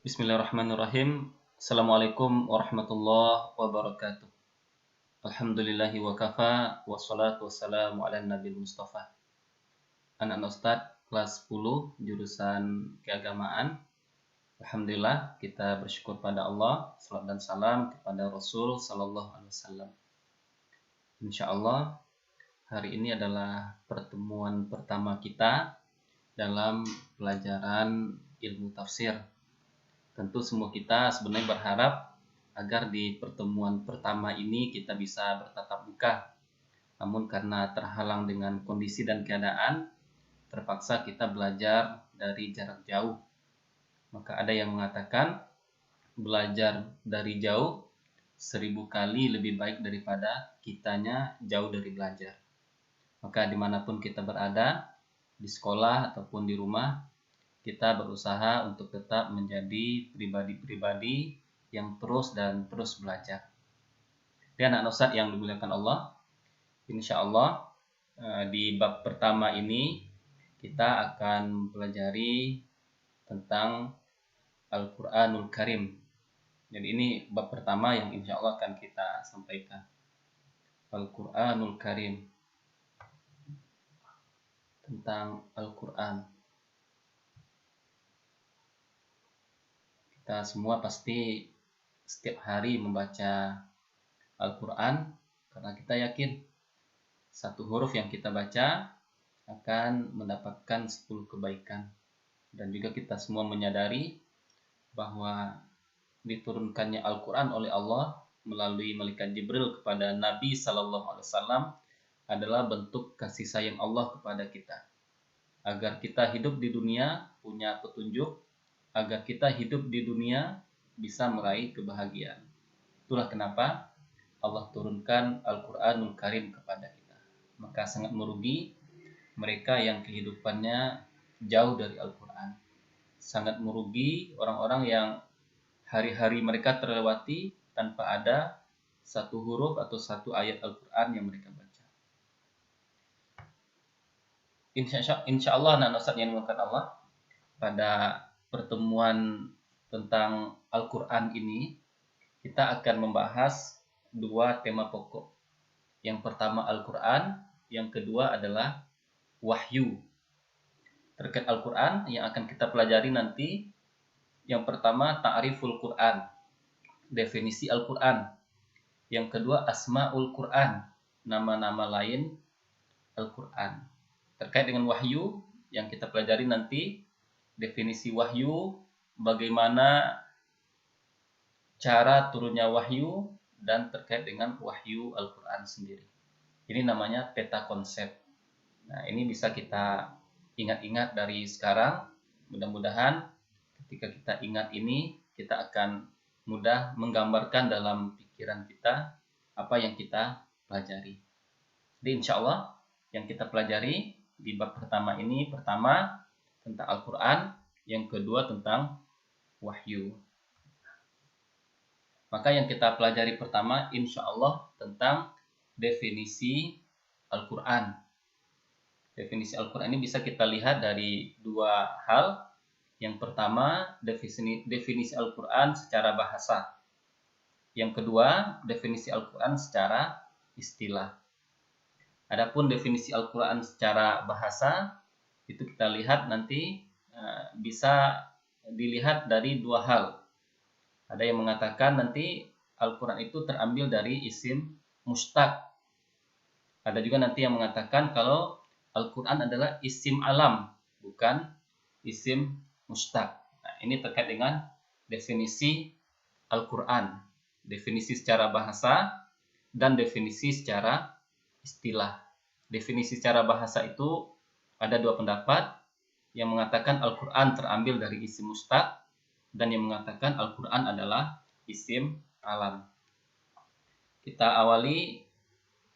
Bismillahirrahmanirrahim. Assalamualaikum warahmatullahi wabarakatuh. Alhamdulillahi wa kafa, wassalatu wassalamu ala nabil mustafa. Anak Ustadz kelas 10 jurusan keagamaan. Alhamdulillah kita bersyukur pada Allah, salat dan salam kepada Rasul sallallahu alaihi wasallam. Insyaallah hari ini adalah pertemuan pertama kita dalam pelajaran ilmu tafsir. Tentu semua kita sebenarnya berharap agar di pertemuan pertama ini kita bisa bertatap muka. Namun karena terhalang dengan kondisi dan keadaan, terpaksa kita belajar dari jarak jauh. Maka ada yang mengatakan belajar dari jauh 1000 kali lebih baik daripada kitanya jauh dari belajar. Maka dimanapun kita berada, di sekolah ataupun di rumah, kita berusaha untuk tetap menjadi pribadi-pribadi yang terus belajar. Dan anak Ustadz yang dimuliakan Allah, insya Allah di bab pertama ini kita akan pelajari tentang Al-Quranul Karim. Jadi ini bab pertama yang insya Allah akan kita sampaikan. Al-Quranul Karim, tentang Al-Quran. Kita semua pasti setiap hari membaca Al-Quran karena kita yakin satu huruf yang kita baca akan mendapatkan 10 kebaikan. Dan juga kita semua menyadari bahwa diturunkannya Al-Quran oleh Allah melalui malaikat Jibril kepada Nabi Sallallahu Alaihi Wasallam adalah bentuk kasih sayang Allah kepada kita. Agar kita hidup di dunia punya petunjuk, agar kita hidup di dunia bisa meraih kebahagiaan. Itulah kenapa Allah turunkan Al-Quranul Karim kepada kita. Maka sangat merugi mereka yang kehidupannya jauh dari Al-Quran. Sangat merugi orang-orang yang hari-hari mereka terlewati tanpa ada satu huruf atau satu ayat Al-Quran yang mereka baca. Insya Allah anak Ustadz yang dimuliakan Allah, pada pertemuan tentang Al-Quran ini kita akan membahas dua tema pokok. Yang pertama Al-Quran, yang kedua adalah wahyu. Terkait Al-Quran yang akan kita pelajari nanti, yang pertama ta'riful Quran, definisi Al-Quran. Yang kedua asma'ul Quran, nama-nama lain Al-Quran. Terkait dengan wahyu yang kita pelajari nanti, definisi wahyu, bagaimana cara turunnya wahyu, dan terkait dengan wahyu Al-Quran sendiri. Ini namanya peta konsep. Nah, ini bisa kita ingat-ingat dari sekarang. Mudah-mudahan ketika kita ingat ini, kita akan mudah menggambarkan dalam pikiran kita apa yang kita pelajari. Jadi insya Allah yang kita pelajari di bab pertama ini, pertama tentang Al-Quran, yang kedua tentang wahyu. Maka yang kita pelajari pertama insya Allah tentang definisi Al-Quran. Definisi Al-Quran ini bisa kita lihat dari dua hal. Yang pertama, definisi Al-Quran secara bahasa. Yang kedua, definisi Al-Quran secara istilah. Adapun definisi Al-Quran secara bahasa, itu kita lihat nanti bisa dilihat dari dua hal. Ada yang mengatakan nanti Al-Quran itu terambil dari isim mustaq. Ada juga nanti yang mengatakan kalau Al-Quran adalah isim alam, bukan isim mustaq. Nah, ini terkait dengan definisi Al-Quran. Definisi secara bahasa dan definisi secara istilah. Definisi secara bahasa itu ada dua pendapat. Yang mengatakan Al-Quran terambil dari isim mustaq, dan yang mengatakan Al-Quran adalah isim alam. Kita awali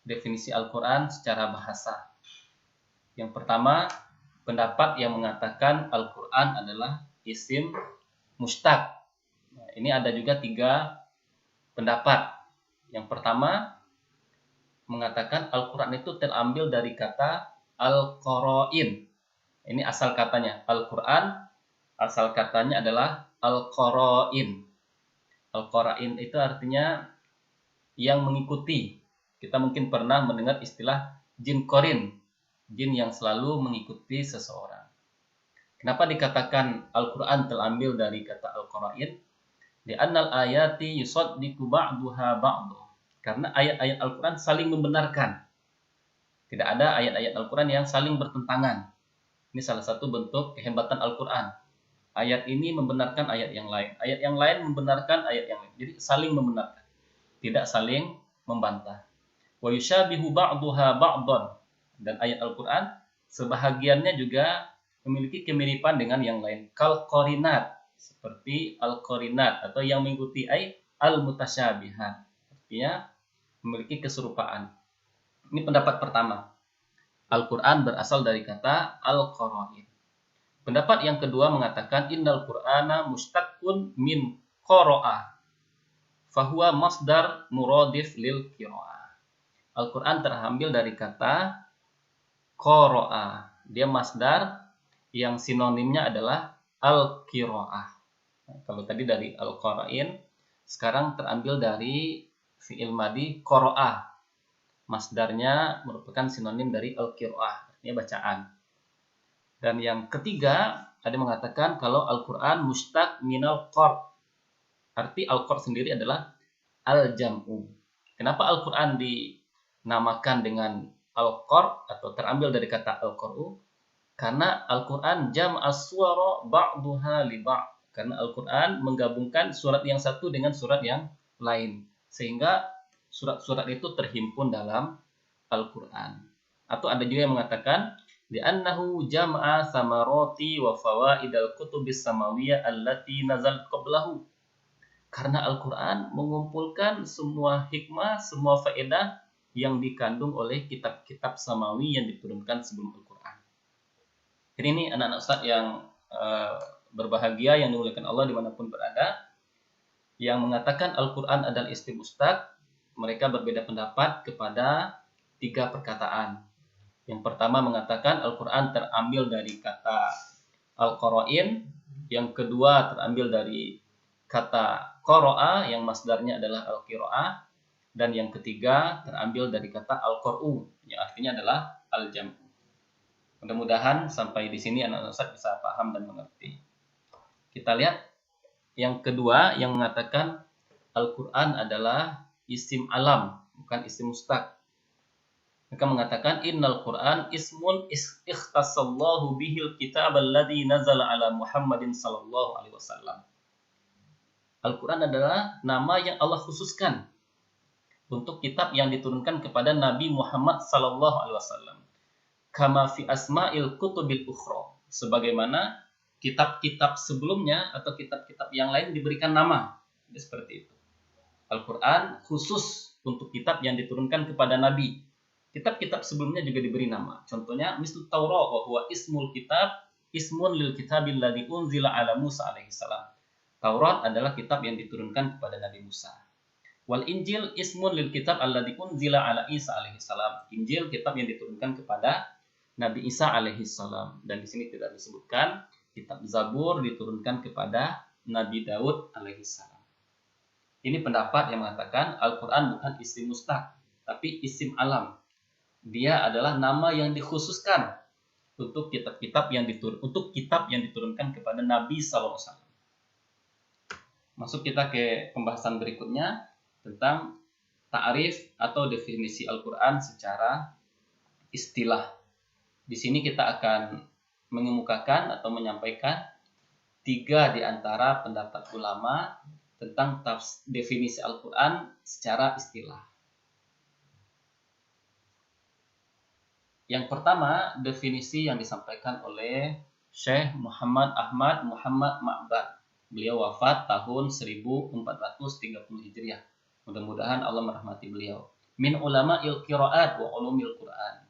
definisi Al-Quran secara bahasa. Yang pertama, pendapat yang mengatakan Al-Quran adalah isim mustaq. Nah, ini ada juga tiga pendapat. Yang pertama, mengatakan Al-Quran itu terambil dari kata Al-Qara'in. Ini asal katanya. Al-Quran asal katanya adalah al-qara'in. Al-qara'in itu artinya yang mengikuti. Kita mungkin pernah mendengar istilah jin qarin, jin yang selalu mengikuti seseorang. Kenapa dikatakan Al-Quran terambil dari kata al-qara'in? Li'annal ayati yusaddiqu ba'duha ba'du. Karena ayat-ayat Al-Quran saling membenarkan. Tidak ada ayat-ayat Al-Quran yang saling bertentangan. Ini salah satu bentuk kehebatan Al-Quran. Ayat ini membenarkan ayat yang lain. Ayat yang lain membenarkan ayat yang lain. Jadi saling membenarkan. Tidak saling membantah. Wa yushabihu ba'duha ba'dan. Dan ayat Al-Quran sebahagiannya juga memiliki kemiripan dengan yang lain. Kal qarinat, seperti al-qarinat atau yang mengikuti al-mutasyabihat. Artinya memiliki keserupaan. Ini pendapat pertama. Al-Quran berasal dari kata al-qara'in. Pendapat yang kedua mengatakan innal Qur'ana mustaqqun min qara'a. Fahuwa masdar muradif lil qira'ah. Al-Quran terambil dari kata qara'a. Dia masdar yang sinonimnya adalah al-qira'ah. Nah, kalau tadi dari al-qara'in, sekarang terambil dari fi'il madi qara'ah. Masdarnya merupakan sinonim dari al-qira'ah, artinya bacaan. Dan yang ketiga, ada mengatakan kalau Al-Quran mustaq minal qar'. Arti al-qar' sendiri adalah al-jam'u. Kenapa Al-Quran dinamakan dengan al-qar' atau terambil dari kata al-qar'u? Karena Al-Quran jam'as suwara ba'duha li ba'. Karena Al-Quran menggabungkan surat yang satu dengan surat yang lain. Sehingga surat-surat itu terhimpun dalam Al-Quran. Atau ada juga yang mengatakan li'annahu jam'a samarati wa fawaidal kutubis samawiyah allati nazal qablahu. Karena Al-Quran mengumpulkan semua hikmah, semua faedah yang dikandung oleh kitab-kitab samawi yang diturunkan sebelum Al-Quran. Jadi ini anak-anak Ustaz yang berbahagia, yang dimuliakan Allah dimanapun berada, yang mengatakan Al-Quran adalah isim mustaq, mereka berbeda pendapat kepada 3 perkataan. Yang pertama mengatakan Al-Quran terambil dari kata al-qara'in, yang kedua terambil dari kata qara'a yang masdarnya adalah al-qira'ah, dan yang ketiga terambil dari kata al-qar'u yang artinya adalah al-jam'u. Mudah-mudahan sampai di sini anak-anak Ustaz bisa paham dan mengerti. Kita lihat yang kedua yang mengatakan Al-Quran adalah isim alam, bukan isim mustaq. Mereka mengatakan innal Quran ismun ikhtassallahu bihil kitab alladhi nazala ala Muhammadin sallallahu alaihi wasallam. Al-Quran adalah nama yang Allah khususkan untuk kitab yang diturunkan kepada Nabi Muhammad sallallahu alaihi wasallam. Kama fi asma'il kutubil ukhra, sebagaimana kitab-kitab sebelumnya atau kitab-kitab yang lain diberikan nama. Jadi seperti itu. Al-Quran khusus untuk kitab yang diturunkan kepada Nabi. Kitab-kitab sebelumnya juga diberi nama. Contohnya misal Taurat wa huwa ismul kitab ismun lil kitabil ladzi unzila ala Musa alaihi salam. Taurat adalah kitab yang diturunkan kepada Nabi Musa. Wal Injil ismun lil kitab alladzi unzila ala Isa alaihi salam. Injil kitab yang diturunkan kepada Nabi Isa alaihi salam. Dan di sini tidak disebutkan kitab Zabur diturunkan kepada Nabi Daud alaihi salam. Ini pendapat yang mengatakan Al-Quran bukan isim mustaq, tapi isim alam. Dia adalah nama yang dikhususkan untuk kitab-kitab yang diturunkan kepada Nabi sallallahu alaihi wasallam. Masuk kita ke pembahasan berikutnya tentang ta'rif atau definisi Al-Quran secara istilah. Di sini kita akan mengemukakan atau menyampaikan 3 di antara pendapat ulama tentang definisi Al-Quran secara istilah. Yang pertama, definisi yang disampaikan oleh Syekh Muhammad Ahmad Muhammad Ma'bad. Beliau wafat tahun 1430 Hijriah. Mudah-mudahan Allah merahmati beliau. Min ulama il-qiraat wa ulumil Quran.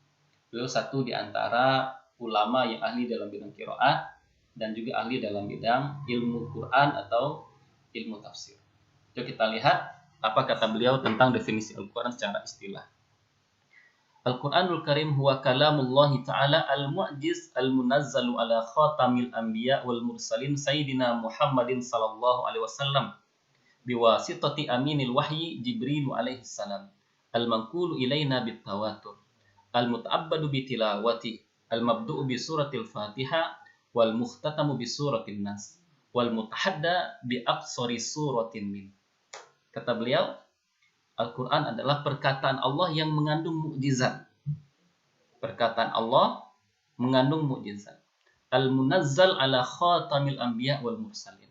Beliau satu di antara ulama yang ahli dalam bidang qiraat dan juga ahli dalam bidang ilmu Quran atau ilmu tafsir. Coba kita lihat apa kata beliau tentang definisi Al-Quran secara istilah. Al-Quranul Karim huwa kalamullahi ta'ala al-mu'jiz al-munazzalu ala khatamil anbiya wal mursalin Sayyidina Muhammadin sallallahu alaihi wasallam biwasitati aminil wahyi Jibril alaihi salam al-manqulu ilaina bitawatur al-muta'abbadu bitilawati al-mabdu'u bi suratil Fatihah wal mukhtatamu bi suratin Nas wal mutahadda bi aqsari suratin min. Kata beliau, Al-Quran adalah perkataan Allah yang mengandung mukjizat. Perkataan Allah mengandung mukjizat. Al-munazzal ala khatamil anbiya wal mursalin.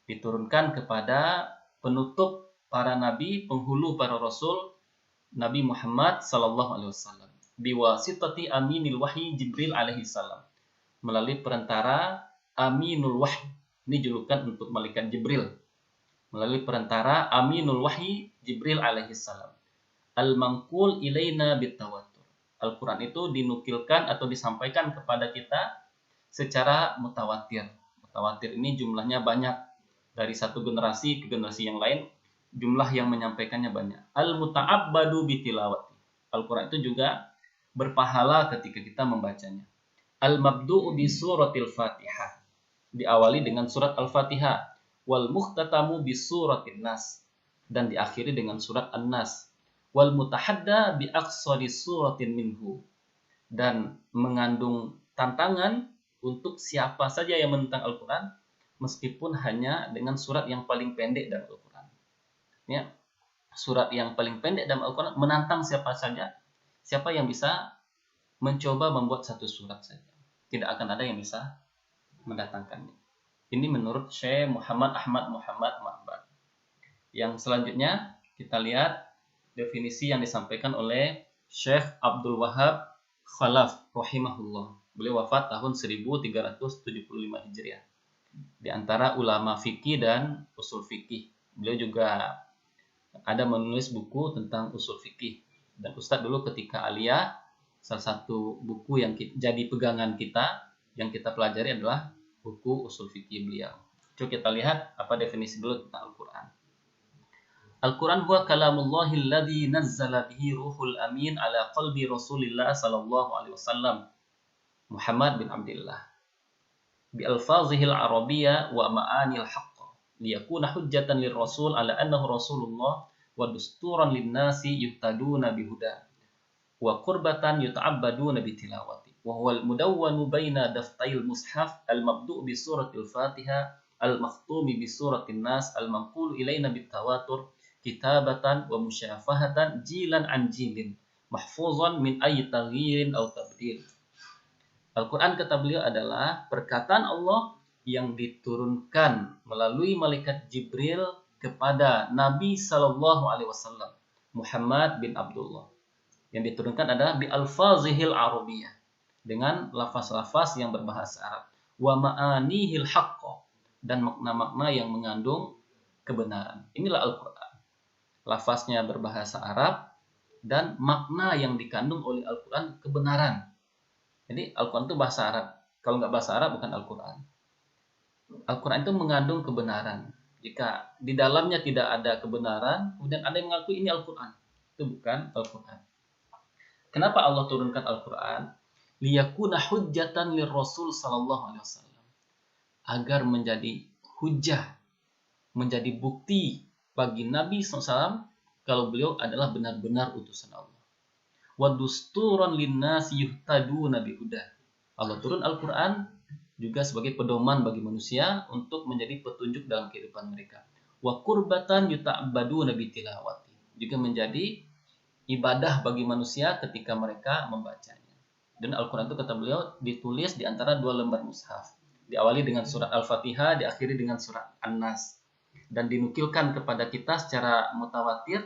Diturunkan kepada penutup para nabi, penghulu para rasul, Nabi Muhammad sallallahu alaihi wasallam. Biwasitati aminil wahyi Jibril alaihi salam. Melalui perantara aminul wahyi. Ini julukan untuk malaikat Jibril. Melalui perantara aminul wahyi Jibril alaihi salam. Al-manqul ilaina bitawatur. Al-Quran itu dinukilkan atau disampaikan kepada kita secara mutawatir. Mutawatir ini jumlahnya banyak. Dari satu generasi ke generasi yang lain, jumlah yang menyampaikannya banyak. Al-muta'abbadu bitilawati. Al-Quran itu juga berpahala ketika kita membacanya. Al-mabdu'u bi suratil Fatihah. Diawali dengan surat Al-Fatihah. Wal mukhtatamu bi suratin Nas, dan diakhiri dengan surat An-Nas. Wal mutahadda bi aqsari suratin minhu, dan mengandung tantangan untuk siapa saja yang menentang Al-Quran meskipun hanya dengan surat yang paling pendek dalam Al-Quran. Ya, surat yang paling pendek dalam Al-Quran menantang siapa saja. Siapa yang bisa mencoba membuat satu surat saja, tidak akan ada yang bisa mendatangkannya. Ini menurut Syekh Muhammad Ahmad Muhammad Ma'bad. Yang selanjutnya kita lihat definisi yang disampaikan oleh Syekh Abdul Wahab Khalaf rahimahullah. Beliau wafat tahun 1375 Hijriah. Di antara ulama fikih dan usul fikih. Beliau juga ada menulis buku tentang usul fikih. Dan Ustadz dulu ketika aliyah, salah satu buku yang jadi pegangan kita, yang kita pelajari adalah buku usul fikih beliau. Coba kita lihat apa definisi dulu tentang Al-Quran. Al-Quran huwa kalamullahi alladhi nazzala bihi ruhul amin ala qalbi Rasulillah sallallahu alaihi wasallam Muhammad bin Abdullah bi alfazihil arabiyyah wa ma'anil haqq liyakuna hujjatan lirrasul ala annahu rasulullah wa dusturan linnasi yuhtaduna bihuda wa qurbatan yuta'abbaduna bitilawati. وهو المدون بين دفتي المصحف المبدوء بسورة الفاتحة المختوم بسورة الناس المنقول إلينا بالتواتر كتابة ومشافهة جيلا عن جيل محفوظا من أي تغيير أو تبديل. Al-Quran kata beliau adalah perkataan Allah yang diturunkan melalui malaikat Jibril kepada Nabi Sallallahu Alaihi Wasallam Muhammad bin Abdullah. Yang diturunkan adalah bi alfazihil arabiyyah, dengan lafaz-lafaz yang berbahasa Arab, wa ma'anihil haqq, dan makna-makna yang mengandung kebenaran. Inilah Al-Quran. Lafaznya berbahasa Arab dan makna yang dikandung oleh Al-Quran kebenaran. Jadi Al-Quran itu bahasa Arab. Kalau nggak bahasa Arab bukan Al-Quran. Al-Quran itu mengandung kebenaran. Jika di dalamnya tidak ada kebenaran, kemudian ada yang mengaku ini Al-Quran, itu bukan Al-Quran. Kenapa Allah turunkan Al-Quran? Liyakuna hujjatan lirrasul sallallahu alaihi wasallam, agar menjadi hujjah, menjadi bukti bagi Nabi SAW kalau beliau adalah benar-benar utusan Allah. Wa dusturan linnasi yuhtaduna bihuda. Allah turun Al-Quran juga sebagai pedoman bagi manusia untuk menjadi petunjuk dalam kehidupan mereka. Wa qurbatan yuta'abbaduna bitilawati, juga menjadi ibadah bagi manusia ketika mereka membacanya. Dan Al-Quran itu kata beliau ditulis di antara dua lembar mushaf. Diawali dengan surat Al-Fatihah, diakhiri dengan surat An-Nas. Dan dinukilkan kepada kita secara mutawatir,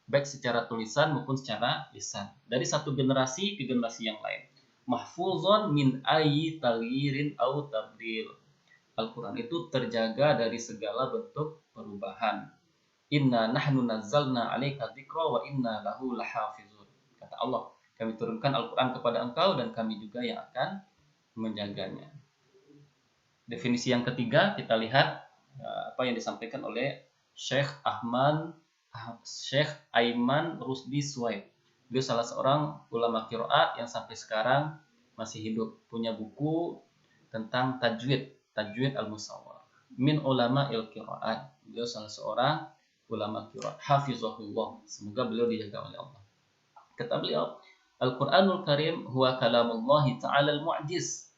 baik secara tulisan maupun secara lisan. Dari satu generasi ke generasi yang lain. Mahfuzon min ayyi taghyirin au tabdil. Al-Quran itu terjaga dari segala bentuk perubahan. Inna nahnu nazzalna 'alaika dzikra wa inna lahu lahafizun. Kata Allah, kami turunkan Al-Quran kepada engkau dan kami juga yang akan menjaganya. Definisi yang ketiga, kita lihat apa yang disampaikan oleh Syekh Aiman Rusdi Suwaid. Beliau salah seorang ulama qiraat yang sampai sekarang masih hidup, punya buku tentang tajwid al-musawwar. Min ulama il-qiraat. Beliau salah seorang ulama qiraat, hafizahullah. Semoga beliau dijaga oleh Allah. Kata beliau, Al-Qur'anul Karim huwa kalamullah ta'ala al-mu'jiz.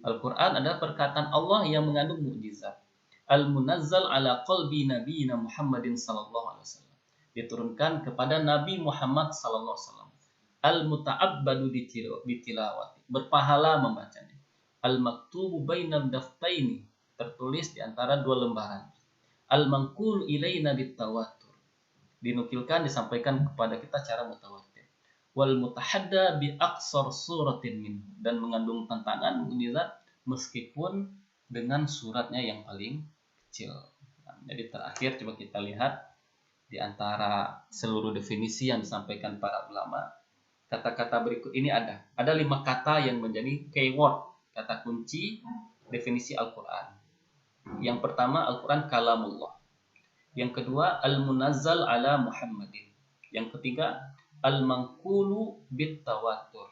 Al-Quran adalah perkataan Allah yang mengandung mukjizat. Al-munazzal ala qalbi nabiyina Muhammadin sallallahu alaihi wasallam. Diturunkan kepada Nabi Muhammad sallallahu alaihi wasallam. Al-muta'abbadu bitilawati. Berpahala membacanya. Al-maktubu bainal daftaini. Tertulis di antara dua lembaran. Al-manqul ilaina bitawatur. Dinukilkan, disampaikan kepada kita secara mutawatir. Wal mutahadda bi aqsar suratin min, dan mengandung tantangan mukjizat meskipun dengan suratnya yang paling kecil. Nah, jadi terakhir coba kita lihat di antara seluruh definisi yang disampaikan para ulama, kata-kata berikut ini ada 5 kata yang menjadi keyword, kata kunci definisi Al-Qur'an. Yang pertama, Al-Qur'an kalamullah. Yang kedua, al-munazzal ala Muhammadin. Yang ketiga, al-manqulu bit tawatur.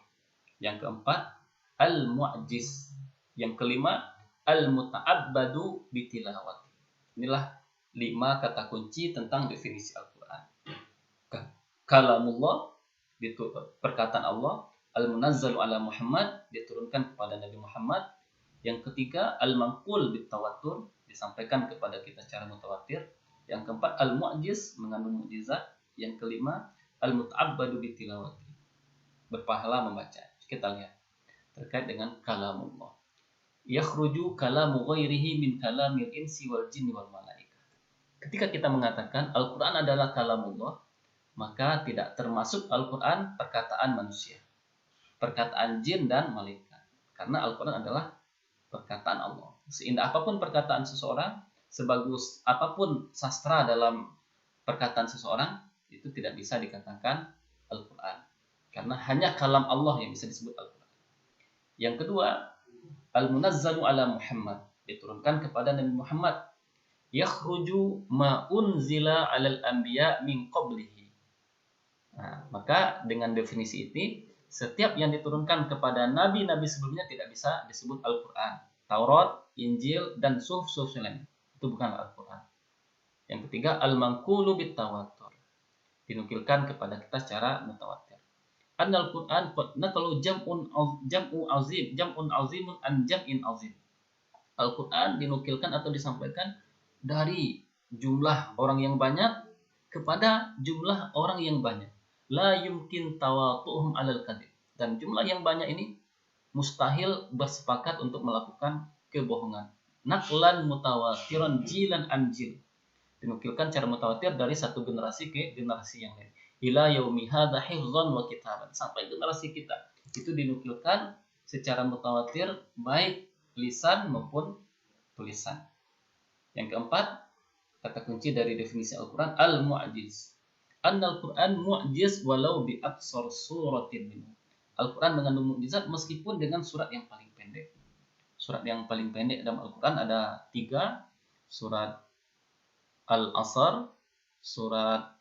Yang keempat, al-mu'jiz. Yang kelima, al-muta'abbadu bitilawati. Inilah 5 kata kunci tentang definisi Al-Quran. Kalamullah, perkataan Allah. Al-munazzalu ala Muhammad, diturunkan kepada Nabi Muhammad. Yang ketiga, al-manqul bit tawatur, disampaikan kepada kita secara mutawatir. Yang keempat, al-mu'jiz, mengandung mukjizat. Yang kelima, al-muta'abbadu bitilawati, berpahala membaca. Kita lihat terkait dengan kalamullah. Yakhruju kalamu ghairihi min kalamil insi wal jinni wal malaikah. Ketika kita mengatakan Al-Qur'an adalah kalamullah, maka tidak termasuk Al-Qur'an perkataan manusia, perkataan jin dan malaikat. Karena Al-Qur'an adalah perkataan Allah. Seindah apapun perkataan seseorang, sebagus apapun sastra dalam perkataan seseorang, itu tidak bisa dikatakan Al-Quran. Karena hanya kalam Allah yang bisa disebut Al-Quran. Yang kedua, Al-munazzalu ala Muhammad, diturunkan kepada Nabi Muhammad. Yakhruju ma unzila alal anbiya min qablihi. Nah, maka dengan definisi ini, setiap yang diturunkan kepada nabi-nabi sebelumnya tidak bisa disebut Al-Quran. Taurat, Injil, dan suhuf lain itu bukan Al-Quran. Yang ketiga, al-manqulu bit tawatur, dinukilkan kepada kita secara mutawatir. Annal Quran naqalu jam'un azimun an jam'in azim. Al-Quran dinukilkan atau disampaikan dari jumlah orang yang banyak kepada jumlah orang yang banyak. La yumkin tawatuhum alal kadhib. Dan jumlah yang banyak ini mustahil bersepakat untuk melakukan kebohongan. Naqlan mutawatiran jilan an jil, dinukilkan secara mutawatir dari satu generasi ke generasi yang lain. Ila yaumi hadza hifdzan wa kitaban, sampai generasi kita itu dinukilkan secara mutawatir baik lisan maupun tulisan. Yang keempat, kata kunci dari definisi Al-Qur'an, al-mu'jiz. Annal Qur'an mu'jiz walau bi aqsar suratin minhu. Al-Qur'an mengandung mukjizat meskipun dengan surat yang paling pendek. Surat yang paling pendek dalam Al-Qur'an ada 3, surat Al-Asr, surat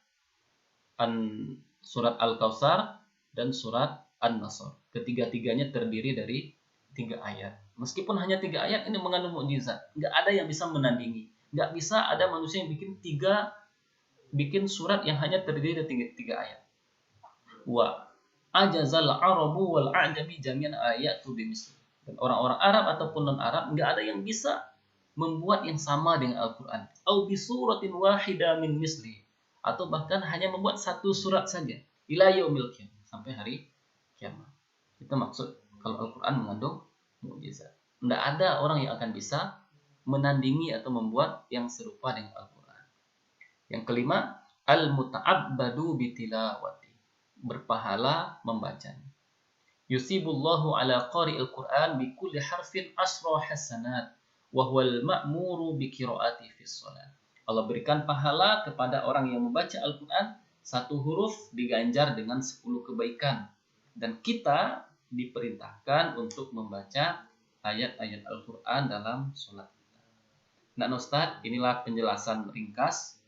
Al-Kautsar, dan surat An-Nasr. Ketiga-tiganya terdiri dari 3 ayat. Meskipun hanya 3 ayat, ini mengandung mukjizat. Nggak ada yang bisa menandingi. Nggak bisa ada manusia yang bikin surat yang hanya terdiri dari 3 ayat. Wa ajazal arabu wal a'jami jami'an ayatu bimisli. Dan orang-orang Arab ataupun non-Arab nggak ada yang bisa membuat yang sama dengan Al-Quran. Au bi suratin wahida min misli, atau bahkan hanya membuat 1 surat saja. Ila yaumil qiyamah, sampai hari kiamat. Itu maksud kalau Al-Quran mengandung mukjizat. Tidak ada orang yang akan bisa menandingi atau membuat yang serupa dengan Al-Quran. Yang kelima, al-muta'abbadu bitilawati, berpahala membacanya. Yusibullahu ala qari'il Quran bi kulli harfin asra hasanat wa huwal ma'muru bi qiraati fis shalah. Allah berikan pahala kepada orang yang membaca Al-Quran, 1 huruf diganjar dengan 10 kebaikan. Dan kita diperintahkan untuk membaca ayat-ayat Al-Quran dalam sholat kita. Nah Ustaz, inilah penjelasan ringkas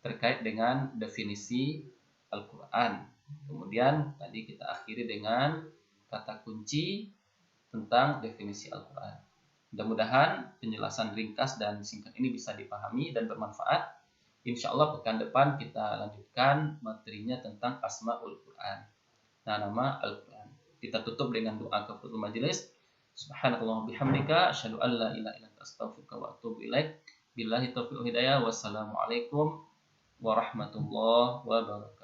terkait dengan definisi Al-Quran. Kemudian tadi kita akhiri dengan kata kunci tentang definisi Al-Quran. Mudah-mudahan penjelasan ringkas dan singkat ini bisa dipahami dan bermanfaat. Insya Allah pekan depan kita lanjutkan materinya tentang Asmaul Quran. Nah, nama Al-Quran. Kita tutup dengan doa kafaratul majelis. Subhanallah bihamdika asyhadu an la ilaha illa anta astaghfiruka wa atubu ilaik. Billahi taufiq wal hidayah. Wassalamualaikum warahmatullahi wabarakatuh.